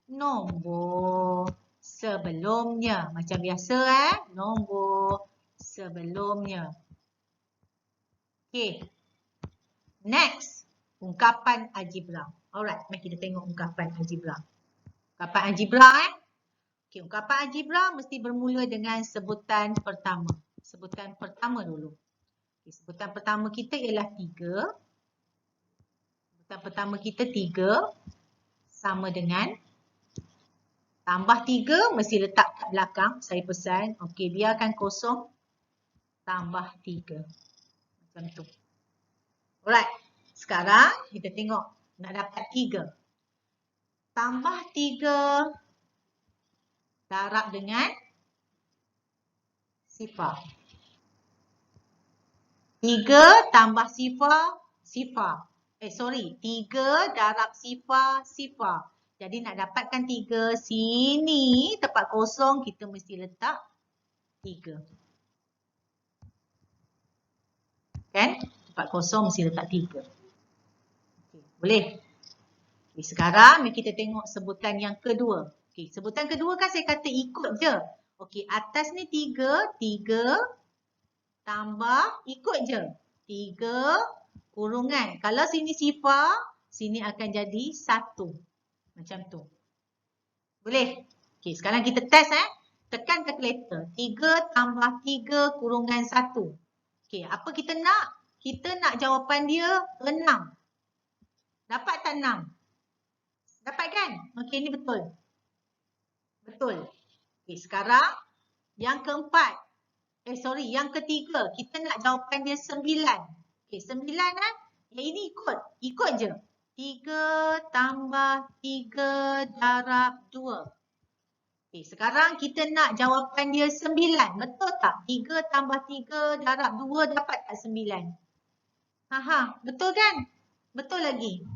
nombor sebelumnya. Macam biasa nombor sebelumnya. Okay. Next, ungkapan algebra. Alright, mari kita tengok ungkapan algebra. Ungkapan algebra Okay, ungkapan algebra mesti bermula dengan sebutan pertama. Sebutan pertama dulu. Okay, sebutan pertama kita ialah 3. Sebutan pertama kita 3 sama dengan tambah 3 mesti letak kat belakang. Saya pesan. Okey, biarkan kosong. Tambah 3. Macam tu. Alright. Sekarang kita tengok nak dapat 3. Tambah 3 darab dengan sifar. 3 tambah sifar, sifar. 3 darab sifar, sifar. Jadi nak dapatkan 3, sini tempat kosong kita mesti letak 3. Kan? Tempat kosong mesti letak 3. Okay, boleh? Okay, sekarang mari kita tengok sebutan yang kedua. Okay, sebutan kedua kan saya kata ikut je. Okey, atas ni 3, 3 tambah ikut je. 3 kurungan. Kalau sini sifar, sini akan jadi 1. Macam tu. Boleh? Okey, sekarang kita test Tekan kalkulator. 3 tambah 3 kurungan 1. Okey, apa kita nak? Kita nak jawapan dia 6. Dapat tak 6? Dapat kan? Okey, ni betul. Betul. Okey, sekarang yang keempat. Yang ketiga. Kita nak jawapan dia 9. Okey, 9 Yang ini ikut. Ikut je. 3 tambah 3 darab 2. Okey, sekarang kita nak jawapan dia 9. Betul tak? 3 tambah 3 darab 2 dapat tak 9? Betul kan? Betul lagi.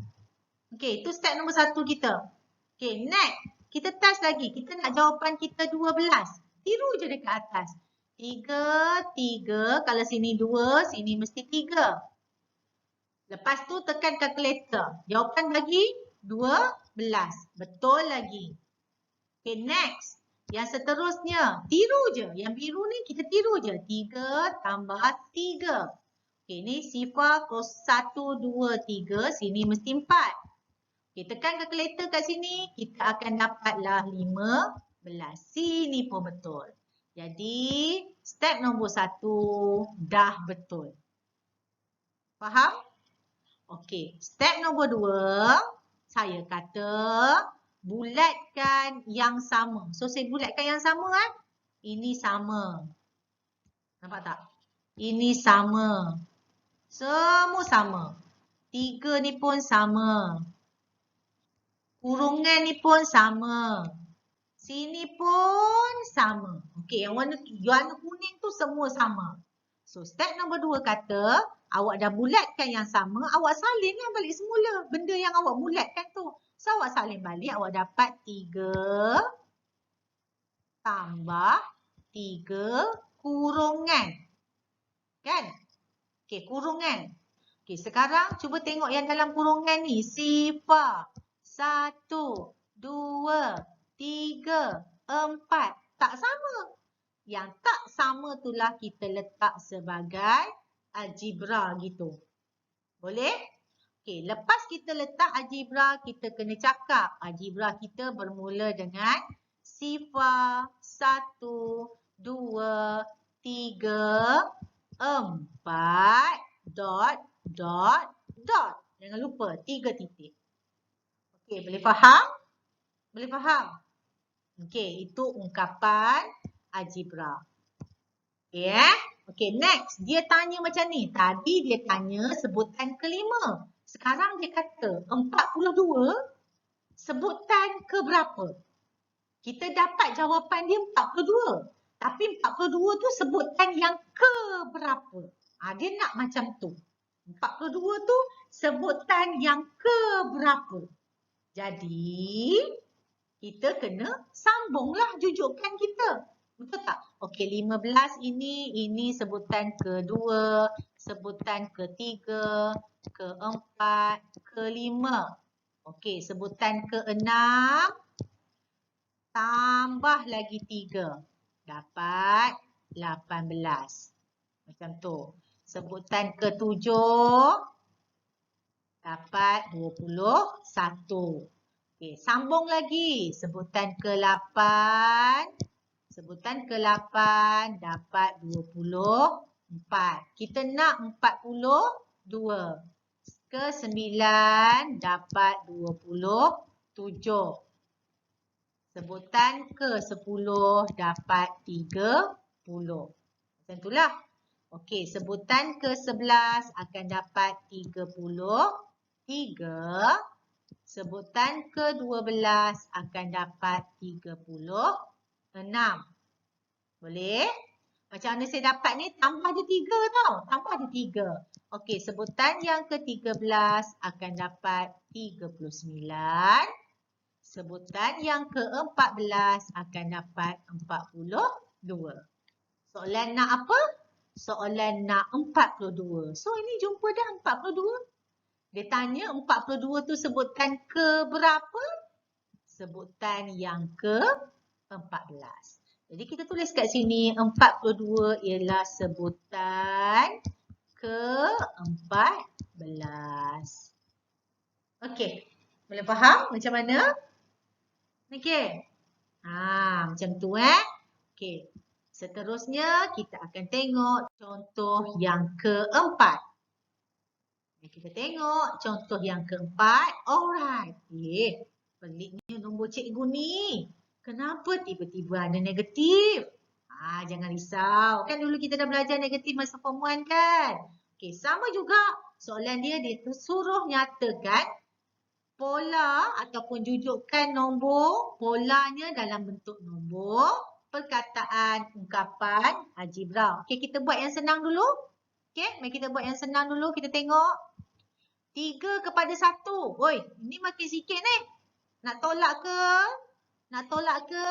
Okey, itu step nombor 1 kita. Okey, next. Kita test lagi. Kita nak jawapan kita 12. Tiru je dekat atas. 3, 3. Kalau sini 2, sini mesti 3. Lepas tu tekan kalkulator. Jawapan bagi 12. Betul lagi. Okay, next. Yang seterusnya. Tiru je. Yang biru ni kita tiru je. 3 tambah 3. Okay, ni sifar 1, 2, 3. Sini mesti 4. Okay, tekan kalkulator kat sini. Kita akan dapatlah 15. Sini pun betul. Jadi, step nombor 1 dah betul. Faham? Okey, step nombor 2, saya kata bulatkan yang sama. So, saya bulatkan yang sama Ini sama. Nampak tak? Ini sama. Semua sama. 3 ni pun sama. Kurungan ni pun sama. Sini pun sama. Okey, yang warna kuning tu semua sama. So, step nombor 2 kata, awak dah bulatkan yang sama, awak salinlah balik semula. Benda yang awak bulatkan tu. So, awak salin balik, awak dapat 3 tambah 3 kurungan. Kan? Okey, kurungan. Okey, sekarang cuba tengok yang dalam kurungan ni. Sifar 1, 2, 3, 4. Tak sama. Yang tak sama itulah kita letak sebagai algebra gitu. Boleh? Okey, lepas kita letak algebra, kita kena cakap. Algebra kita bermula dengan sifar 1, 2, 3, 4, dot, dot, dot. Jangan lupa, 3 titik. Okey, boleh faham? Boleh faham? Okey, itu ungkapan algebra. Okey Okey, next. Dia tanya macam ni. Tadi dia tanya sebutan kelima. Sekarang dia kata 42 sebutan ke berapa? Kita dapat jawapan dia 42. Tapi 42 tu sebutan yang ke berapa? Dia nak macam tu. 42 tu sebutan yang ke berapa? Jadi, kita kena sambunglah jujukan kita. Betul tak? Okey, 15 ini sebutan kedua, sebutan ketiga, keempat, kelima. Okey, sebutan keenam, tambah lagi 3. Dapat 18. Macam tu. Sebutan ketujuh, dapat 21. Okey, sambung lagi. Sebutan ke-8. Sebutan ke-8 dapat 24. Kita nak 42. Ke-9 dapat 27. Sebutan ke-10 dapat 30. Macam itulah. Okey, sebutan ke-11 akan dapat 33. Sebutan ke-12 akan dapat 36. Boleh? Macam mana saya dapat ni? Tambah je 3 tau. Tambah je 3. Okey, sebutan yang ke-13 akan dapat 39. Sebutan yang ke-14 akan dapat 42. Soalan nak apa? Soalan nak 42. So, ini jumpa dah 42. Dia tanya 42 tu sebutan ke berapa? Sebutan yang ke-14. Jadi kita tulis kat sini 42 ialah sebutan ke-14. Okey. Boleh faham macam mana? Okey. Macam tu Okey. Seterusnya kita akan tengok contoh yang keempat. Kita tengok contoh yang keempat. Alright. Peliknya nombor cikgu ni. Kenapa tiba-tiba ada negatif? Jangan risau. Kan dulu kita dah belajar negatif masa form 1 kan? Okey, sama juga. Soalan dia suruh nyatakan pola ataupun jujukan nombor, polanya dalam bentuk nombor, perkataan, ungkapan, algebra. Okey, kita buat yang senang dulu. Okey, mari kita buat yang senang dulu. Kita tengok 3/1. Oi, ini makin sikit ni. Nak tolak ke? Nak tolak ke?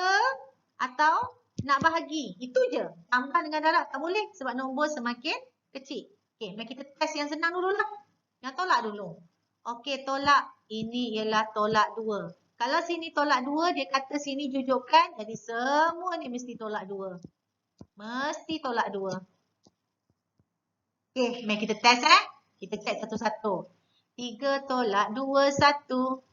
Atau nak bahagi? Itu je. Tambah dengan darab tak boleh sebab nombor semakin kecil. Okey, mari kita test yang senang dululah. Yang tolak dulu. Okey, tolak. Ini ialah tolak 2. Kalau sini tolak 2, dia kata sini jujukan. Jadi semua ni mesti tolak 2. Mesti tolak 2. Okey, mari kita test Kita cek satu-satu. 3 tolak 2, 1.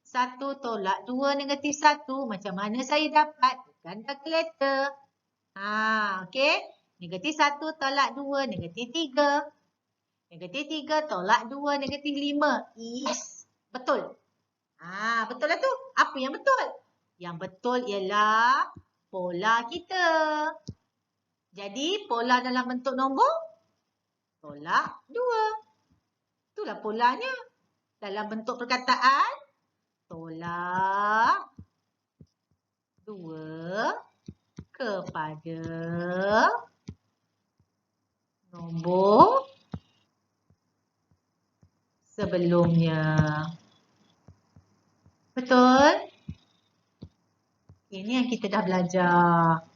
1 tolak 2 negatif 1. Macam mana saya dapat? Bukan kalkulator. Okey. Negatif 1 tolak 2 negatif 3. Negatif 3 tolak 2 negatif 5. Betul. Betul lah tu. Apa yang betul? Yang betul ialah pola kita. Jadi pola dalam bentuk nombor tolak 2. Itulah polanya. Dalam bentuk perkataan tolak 2 kepada nombor sebelumnya. Betul? Ini yang kita dah belajar.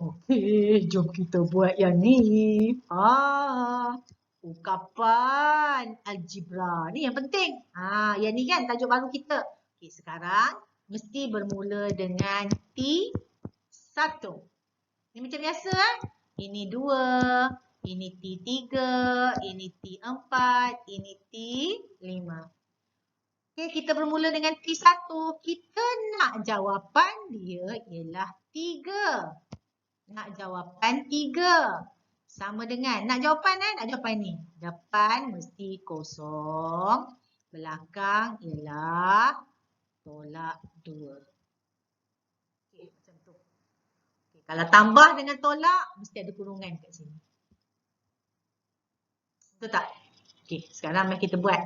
Okey, jom kita buat yang ni. Ungkapan algebra. Ni yang penting. Yang ni kan tajuk baru kita. Okey, sekarang mesti bermula dengan T1. Ini macam biasa Ini 2, ini T3, ini T4, ini T5. Okey, kita bermula dengan T1. Kita nak jawapan dia ialah 3. Nak jawapan 3. Sama dengan nak jawapan nak jawapan ni. Depan mesti kosong. Belakang ialah tolak 2. Okey, macam tu. Okay, kalau tambah dengan tolak, mesti ada kurungan kat sini. Betul tak? Okey, sekarang mari kita buat.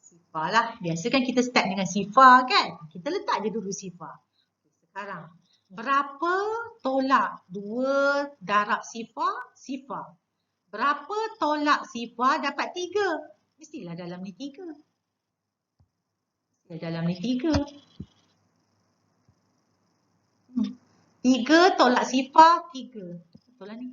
Sifar lah. Biasa kan kita start dengan sifar kan? Kita letak je dulu sifar. Sekarang, berapa tolak 2 darab sifar? Sifar. Berapa tolak sifar dapat 3? Mestilah dalam ni 3. Dalam ni 3. 3 tolak sifar 3. Betul lah ni.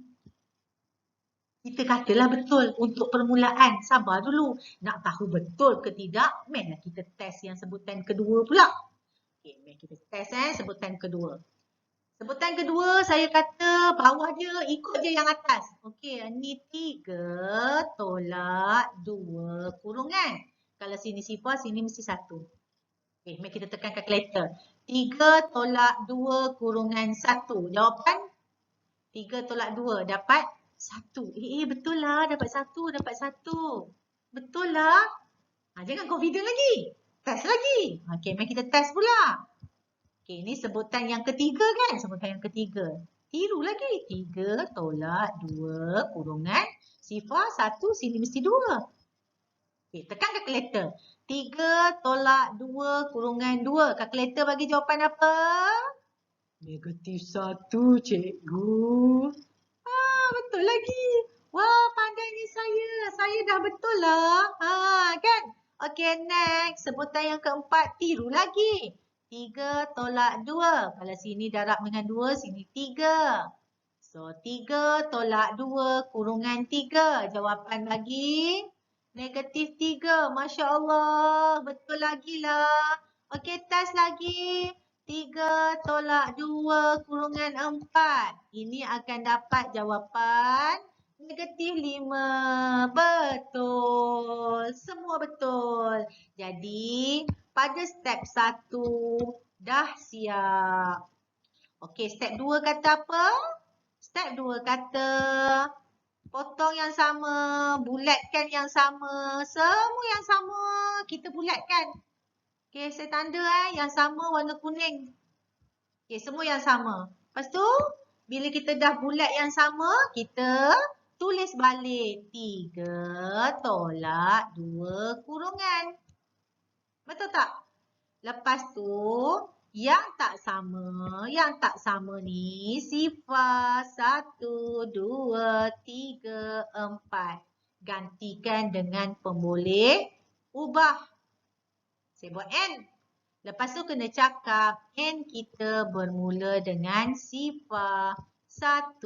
Kita katalah betul untuk permulaan. Sabar dulu. Nak tahu betul ke tidak, mainlah kita test yang sebutan kedua pula. Okey, mari kita test sebutan kedua. Sebutan kedua saya kata bawah dia ikut je yang atas. Okey, ni 3 tolak 2 kurungan. Kalau sini sifar, sini mesti 1. Okey, mari kita tekan kalkulator. 3 tolak 2 kurungan 1. Jawapan 3 tolak 2 dapat 1. Betul lah. Dapat 1. Dapat 1. Betul lah. Jangan confident lagi. Test lagi. Okey, mari kita test pula. Okey, ni sebutan yang ketiga kan? Sebutan yang ketiga. Tiru lagi. 3 tolak 2 kurungan sifar 1. Sini mesti 2. Okey, tekan kalkulator. 3 tolak 2 kurungan 2. Kalkulator bagi jawapan apa? Negatif 1, cikgu. Betul lagi. Wah, pandainya saya. Saya dah betul lah. Kan? Okey, next. Sebutan yang keempat. Tiru lagi. 3 tolak 2. Kalau sini darab dengan 2, sini 3. So, 3 tolak 2 kurungan 3. Jawapan bagi negatif 3. Masya Allah. Betul lagi lah. Okey, test lagi. 3 tolak 2 kurungan 4. Ini akan dapat jawapan negatif 5. Betul. Semua betul. Jadi, pada step 1, Dah siap. Okey, step 2 kata apa? Step 2 kata potong yang sama, bulatkan yang sama, semua yang sama kita bulatkan. Okey, saya tanda yang sama warna kuning. Okey, semua yang sama. Lepas tu, bila kita dah bulat yang sama, kita tulis balik 3 tolak 2 kurungan. Betul tak? Lepas tu, yang tak sama ni sifar 1, 2, 3, 4. Gantikan dengan pemboleh ubah. Saya buat N. Lepas tu kena cakap N kita bermula dengan sifar 1,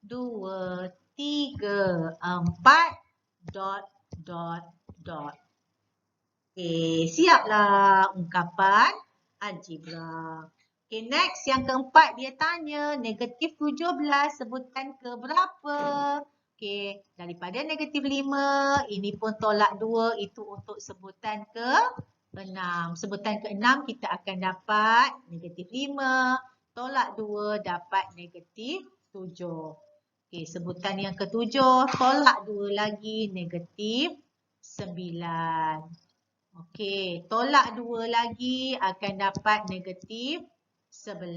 2, 3, 4, dot, dot, dot. Okey, siaplah ungkapan algebra. Okey, next yang keempat dia tanya negatif 17 sebutkan ke berapa? Okey, daripada negatif 5, ini pun tolak 2, itu untuk sebutan ke 6. Sebutan ke 6 kita akan dapat negatif 5, tolak 2 dapat negatif 7. Okey, sebutan yang ke-7, tolak 2 lagi negatif 9. Okey, tolak 2 lagi akan dapat negatif 11.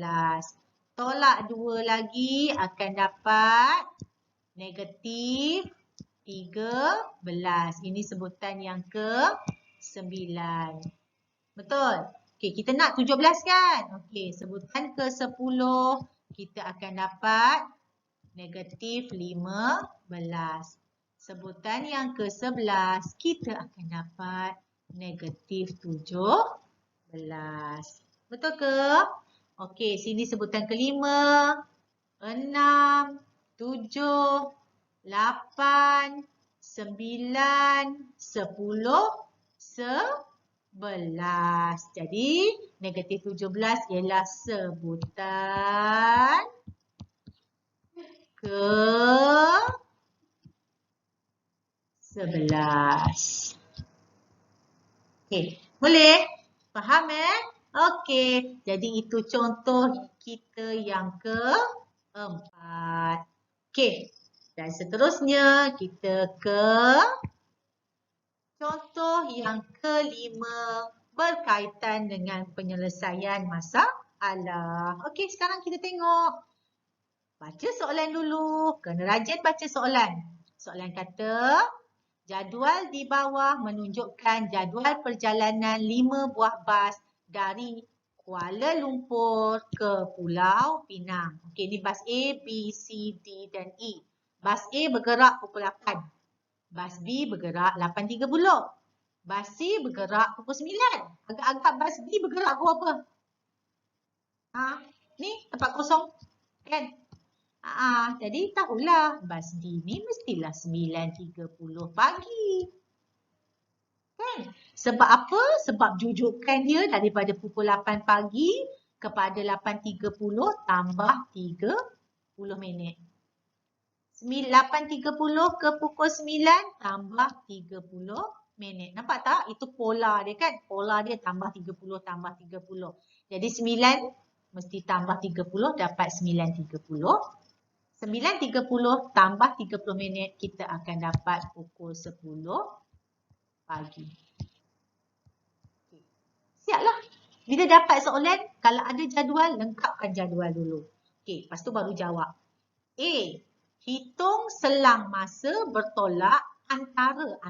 Tolak 2 lagi akan dapat negatif 13. Ini sebutan yang ke-9. Betul? Okey, kita nak 17 kan? Okey, sebutan ke-10 kita akan dapat negatif 15. Sebutan yang ke-11 kita akan dapat negatif 17. Betul ke? Okey, sini sebutan ke-5, 6, 7, 8, 9, 10, 11. Jadi, negatif 17 ialah sebutan ke-11. Okey, boleh? Faham Okey, jadi itu contoh kita yang keempat. Okey, dan seterusnya kita ke contoh yang kelima berkaitan dengan penyelesaian masalah. Okey, sekarang kita tengok. Baca soalan dulu. Kena rajin baca soalan. Soalan kata, jadual di bawah menunjukkan jadual perjalanan 5 buah bas dari Kuala Lumpur ke Pulau Pinang. Okey, ni bas A, B, C, D dan E. Bas A bergerak pukul 8. Bas B bergerak 8.30. Bas C bergerak pukul 9. Agak-agak bas D bergerak pukul apa? Ni tempat kosong kan? Jadi tahulah bas D ni mestilah 9.30 pagi. Kan? Sebab apa? Sebab jujukan dia daripada pukul 8 pagi kepada 8.30 tambah 30 minit. 8.30 ke pukul 9 tambah 30 minit. Nampak tak? Itu pola dia kan? Pola dia tambah 30 tambah 30. Jadi 9 mesti tambah 30 dapat 9.30. 9.30 tambah 30 minit kita akan dapat pukul 10 pagi. Siaplah. Bila dapat soalan, kalau ada jadual, lengkapkan jadual dulu. Okey, lepas tu baru jawab. A. Hitung selang masa bertolak antara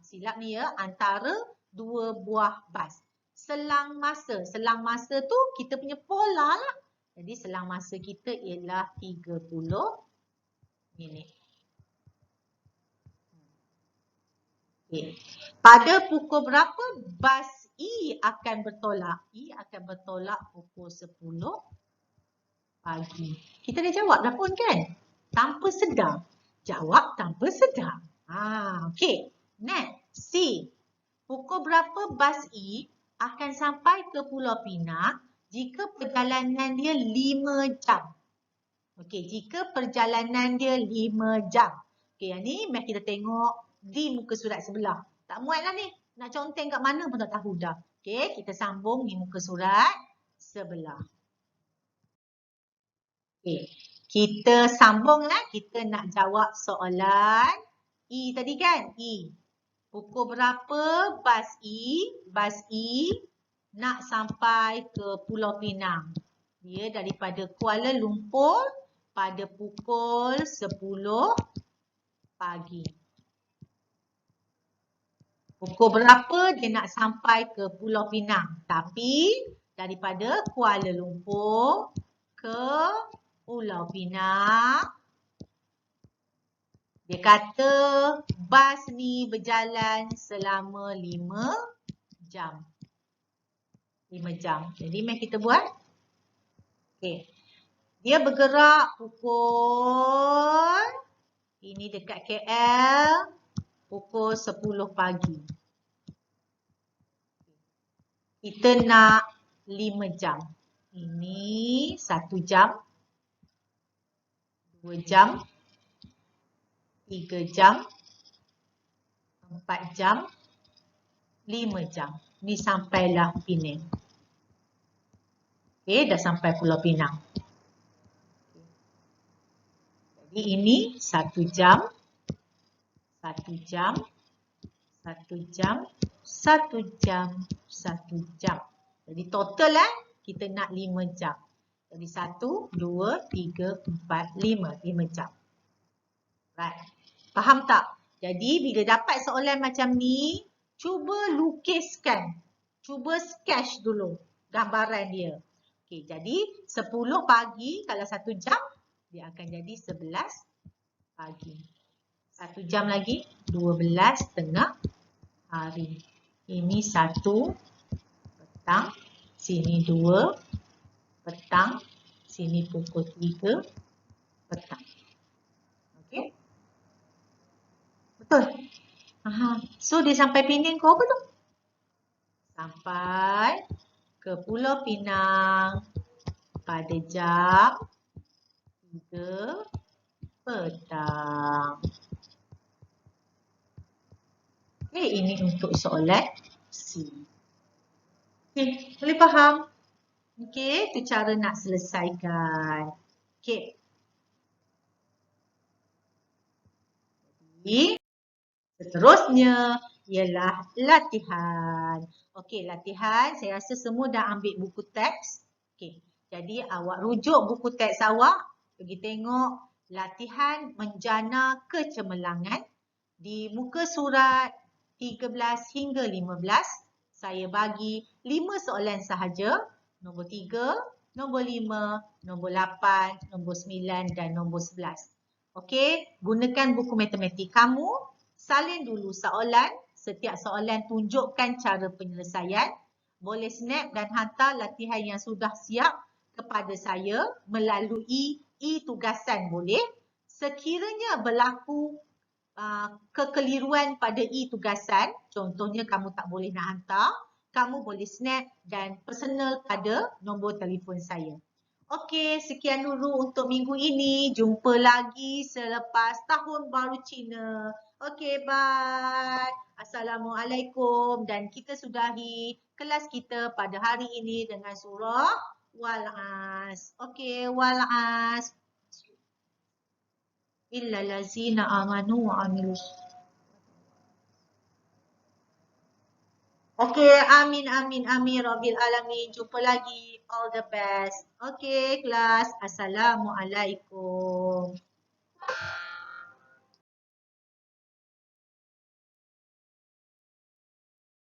silap ni ya, antara dua buah bas. Selang masa tu kita punya pola lah. Jadi selang masa kita ialah 30 minit. Okay. Pada pukul berapa bas E akan bertolak? E akan bertolak pukul 10 pagi. Kita dah jawab dah pun kan? Tanpa sedar. Jawab tanpa sedar. Okey. Next. C. Pukul berapa bas E akan sampai ke Pulau Pinang jika perjalanan dia 5 jam. Okey, jika perjalanan dia 5 jam. Okey, yang ni mari kita tengok di muka surat sebelah. Tak muat lah ni. Nak conteng kat mana pun tak tahu dah. Okey, kita sambung di muka surat. sebelah. Okay. Kita sambunglah. Kita nak jawab soalan E tadi kan? E. Pukul berapa bas E? Bas E nak sampai ke Pulau Pinang. Dia daripada Kuala Lumpur pada pukul 10 pagi. Pukul berapa dia nak sampai ke Pulau Pinang? Tapi daripada Kuala Lumpur ke Pulau Pinang, dia kata bas ni berjalan selama 5 jam. 5 jam. Jadi mari kita buat. Okey. Dia bergerak pukul, ini dekat KL, pukul 10 pagi. Kita nak 5 jam. Ini 1 jam, 2 jam, 3 jam, 4 jam, 5 jam. Ni sampailah Penang. Okey, dah sampai Pulau Pinang. Jadi ini 1 jam, 1 jam, 1 jam, 1 jam, 1 jam. Jadi total kita nak 5 jam. Jadi 1, 2, 3, 4, 5. 5 jam. Right. Faham tak? Jadi bila dapat soalan macam ni, cuba lukiskan. Cuba sketch dulu gambaran dia. Okey, jadi 10 pagi kalau 1 jam, dia akan jadi 11 pagi. 1 jam lagi, 12 tengah hari. Ini 1 petang, sini 2 petang, sini pukul 3 petang. Okey? Betul? Aha. So dia sampai Penang ke apa tu? Sampai ke Pulau Pinang pada jam 3 petang. Okey, ini untuk soalan C. Okey, boleh faham? Okey, itu cara nak selesaikan. Okey. Jadi, seterusnya ialah latihan. Okey, latihan. Saya rasa semua dah ambil buku teks. Okey, jadi awak rujuk buku teks awak. Pergi tengok latihan menjana kecemerlangan. Di muka surat 13 hingga 15, saya bagi 5 soalan sahaja. Nombor 3, nombor 5, nombor 8, nombor 9 dan nombor 11. Okey, gunakan buku matematik kamu. Salin dulu soalan. Setiap soalan tunjukkan cara penyelesaian. Boleh snap dan hantar latihan yang sudah siap kepada saya melalui e-tugasan boleh. Sekiranya berlaku kekeliruan pada e-tugasan, contohnya kamu tak boleh nak hantar, kamu boleh snap dan personal pada nombor telefon saya. Okey, sekian dulu untuk minggu ini. Jumpa lagi selepas Tahun Baru Cina. Okey, bye. Assalamualaikum. Dan kita sudahi kelas kita pada hari ini dengan surah Wal-As. Okey, Wal-As. Illa lazina amanu wa amilus. Okey, amin, amin, amin, Rabbil Alamin. Jumpa lagi. All the best. Okey, kelas. Assalamualaikum.